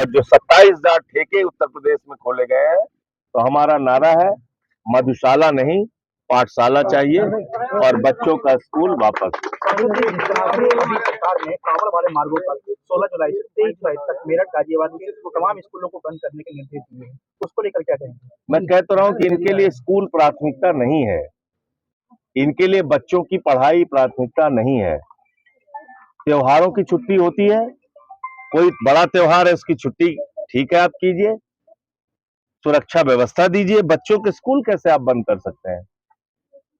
जो 27,000 ठेके उत्तर प्रदेश में खोले गए हैं, तो हमारा नारा है मधुशाला नहीं पाठशाला चाहिए और बच्चों का स्कूल वापस। अभी सरकार ने कांवड़ वाले मार्गों पर 16 जुलाई से 23 जुलाई तक मेरठ गाजियाबाद में तमाम स्कूलों को बंद करने के निर्देश दिए हैं, उसको लेकर क्या कहेंगे? मैं कह तो रहा हूं कि इनके लिए स्कूल प्राथमिकता नहीं है, इनके लिए बच्चों की पढ़ाई प्राथमिकता नहीं है। त्योहारों की छुट्टी होती है, कोई बड़ा त्योहार है उसकी छुट्टी ठीक है आप कीजिए, सुरक्षा व्यवस्था दीजिए। बच्चों के स्कूल कैसे आप बंद कर सकते हैं?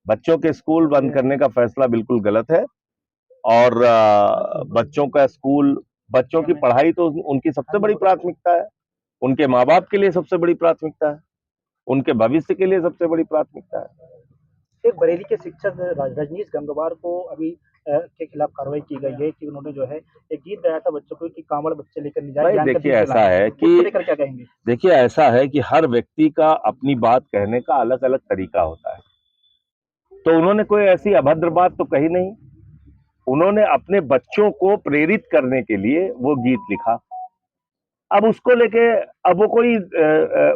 बच्चों के स्कूल बंद करने का फैसला बिल्कुल गलत है। और बच्चों का स्कूल, बच्चों की पढ़ाई तो उनकी सबसे बड़ी प्राथमिकता है, उनके माँ बाप के लिए सबसे बड़ी प्राथमिकता है, उनके भविष्य के लिए सबसे बड़ी प्राथमिकता है। एक बरेली के शिक्षक रजनीश गंगवार को अभी के खिलाफ कार्रवाई की गई है कि उन्होंने जो है एक गीत गाया था बच्चों को कि कांवड़ बच्चे लेकर भाई देखिए ऐसा है कि लेकर क्या कहेंगे? देखिए ऐसा है कि हर व्यक्ति का अपनी बात कहने का अलग अलग तरीका होता है। तो उन्होंने कोई ऐसी अभद्र बात तो कही नहीं, उन्होंने अपने बच्चों को प्रेरित करने के लिए वो गीत लिखा। अब उसको लेके अब वो कोई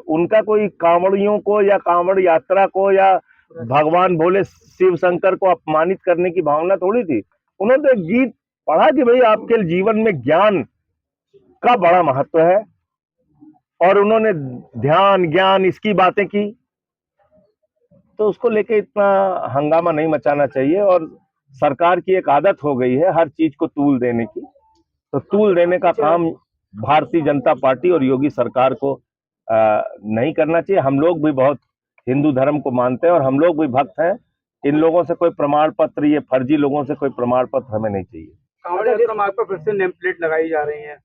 उनका कोई कांवड़ियों को या कांवड़ यात्रा को या भगवान भोले शिव शंकर को अपमानित करने की भावना थोड़ी थी। उन्होंने तो एक गीत पढ़ा कि भाई आपके जीवन में ज्ञान का बड़ा महत्व है, और उन्होंने ध्यान ज्ञान इसकी बातें की, तो उसको लेके इतना हंगामा नहीं मचाना चाहिए। और सरकार की एक आदत हो गई है हर चीज को तूल देने की, तो तूल देने का काम भारतीय जनता पार्टी और योगी सरकार को नहीं करना चाहिए। हम लोग भी बहुत हिंदू धर्म को मानते हैं और हम लोग भी भक्त हैं। इन लोगों से कोई प्रमाण पत्र, ये फर्जी लोगों से कोई प्रमाण पत्र हमें नहीं चाहिए। कांवड़ मार्ग पर फिर से नेम प्लेट लगाई जा रही है,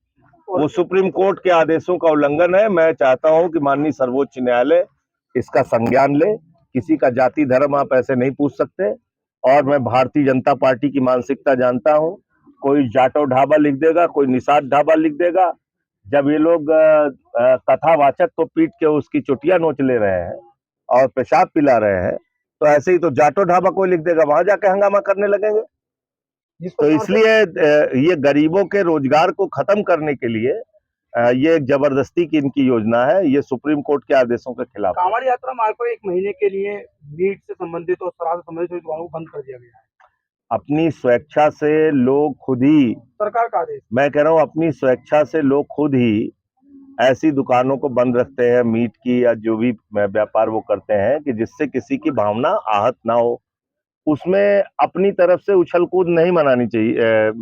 वो सुप्रीम कोर्ट के आदेशों का उल्लंघन है। मैं चाहता हूं कि माननीय सर्वोच्च न्यायालय इसका संज्ञान ले। किसी का जाति धर्म आप ऐसे नहीं पूछ सकते। और मैं भारतीय जनता पार्टी की मानसिकता जानता हूं, कोई जाटो ढाबा लिख देगा, कोई निषाद ढाबा लिख देगा। जब ये लोग कथावाचक को पीट के उसकी चुटिया नोच ले रहे हैं और पेशाब पिला रहे हैं, तो ऐसे ही तो जाटो ढाबा कोई लिख देगा, वहां जाके हंगामा करने लगेंगे। तो इसलिए ये गरीबों के रोजगार को खत्म करने के लिए ये एक जबरदस्ती की इनकी योजना है। ये सुप्रीम कोर्ट के आदेशों के खिलाफ। कांवड़ यात्रा मार्ग पर 1 महीने के लिए मीट से संबंधित और शराब से संबंधित दुकानों को बंद कर दिया गया है। अपनी स्वेच्छा से लोग खुद ही, सरकार का आदेश, मैं कह रहा हूं अपनी स्वेच्छा से लोग खुद ही ऐसी दुकानों को बंद रखते हैं, मीट की या जो भी व्यापार वो करते हैं, कि जिससे किसी की भावना आहत ना हो। उसमें अपनी तरफ से उछल कूद नहीं मनानी चाहिए,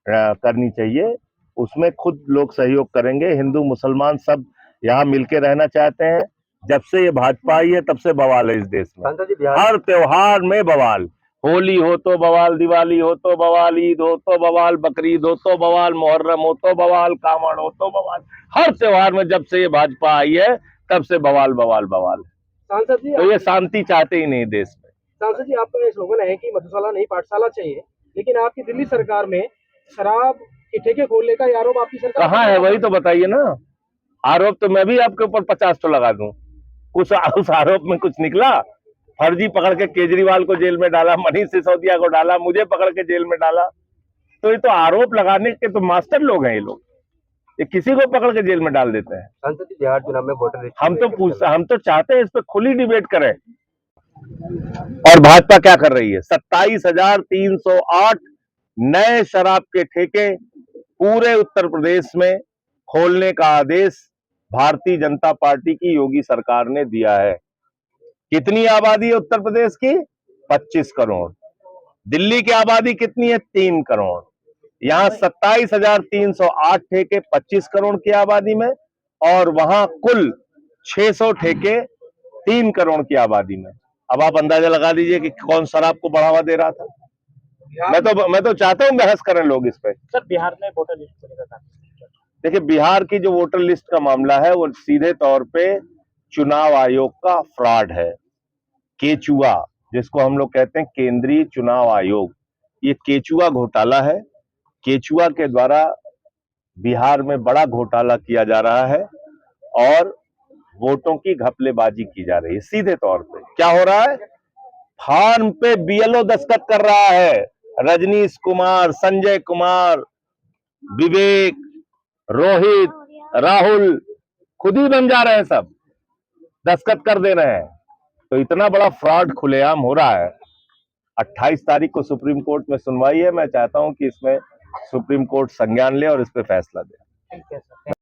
करनी चाहिए। उसमें खुद लोग सहयोग करेंगे। हिंदू मुसलमान सब यहाँ मिलके रहना चाहते हैं। जब से ये भाजपा आई है तब से बवाल है इस देश में। हर त्योहार में बवाल, होली हो तो बवाल, दिवाली हो तो बवाल, ईद हो तो बवाल, बकरीद हो तो बवाल, मुहर्रम हो तो बवाल, कावड़ हो तो बवाल। हर त्योहार में जब से ये भाजपा आई है तब से बवाल बवाल बवाल। सांसद जी, तो ये शांति चाहते ही नहीं देश में। सांसद जी, आपका ये स्लोगन है कि मधुशाला नहीं पाठशाला चाहिए, लेकिन आपकी दिल्ली सरकार में शराब के ठेके खोलने का आरोप आपकी सरकार कहाँ है, वही तो बताइए ना। आरोप तो मैं भी आपके ऊपर 50 तो लगा दूं। उस आरोप में कुछ निकला? फर्जी पकड़ के केजरीवाल को जेल में डाला, मनीष सिसोदिया को डाला, मुझे पकड़ के जेल में डाला। तो ये तो आरोप लगाने के तो मास्टर लोग हैं ये लोग, ये किसी को पकड़ के जेल में डाल देते हैं। सांसद जी, बिहार चुनाव में वोटर लिस्ट हम तो चाहते हैं इस पर खुली डिबेट करें। और भाजपा क्या कर रही है? 27,308 नए शराब के ठेके पूरे उत्तर प्रदेश में खोलने का आदेश भारतीय जनता पार्टी की योगी सरकार ने दिया है। कितनी आबादी है उत्तर प्रदेश की? 25 करोड़। दिल्ली की आबादी कितनी है? 3 करोड़। यहाँ 27,308 ठेके 25 करोड़ की आबादी में, और वहां कुल 600 ठेके 3 करोड़ की आबादी में। अब आप अंदाजा लगा दीजिए कि कौन शराब को बढ़ावा दे रहा था। मैं तो चाहता हूं बहस करें लोग इस पे। सर, बिहार में वोटर लिस्ट बनेगा। देखिए, बिहार की जो वोटर लिस्ट का मामला है वो सीधे तौर पे चुनाव आयोग का फ्रॉड है। केचुआ, जिसको हम लोग कहते हैं केंद्रीय चुनाव आयोग, ये केचुआ घोटाला है। केचुआ के द्वारा बिहार में बड़ा घोटाला किया जा रहा है और वोटों की घपलेबाजी की जा रही है। सीधे तौर पे क्या हो रहा है? फॉर्म पे बीएलओ दस्तखत कर रहा है। रजनीश कुमार, संजय कुमार, विवेक, रोहित, राहुल खुद ही बन जा रहे हैं, सब दस्तखत कर दे रहे हैं। तो इतना बड़ा फ्रॉड खुलेआम हो रहा है। 28 तारीख को सुप्रीम कोर्ट में सुनवाई है। मैं चाहता हूं कि इसमें सुप्रीम कोर्ट संज्ञान ले और इस पे फैसला दे। ठीक है सर।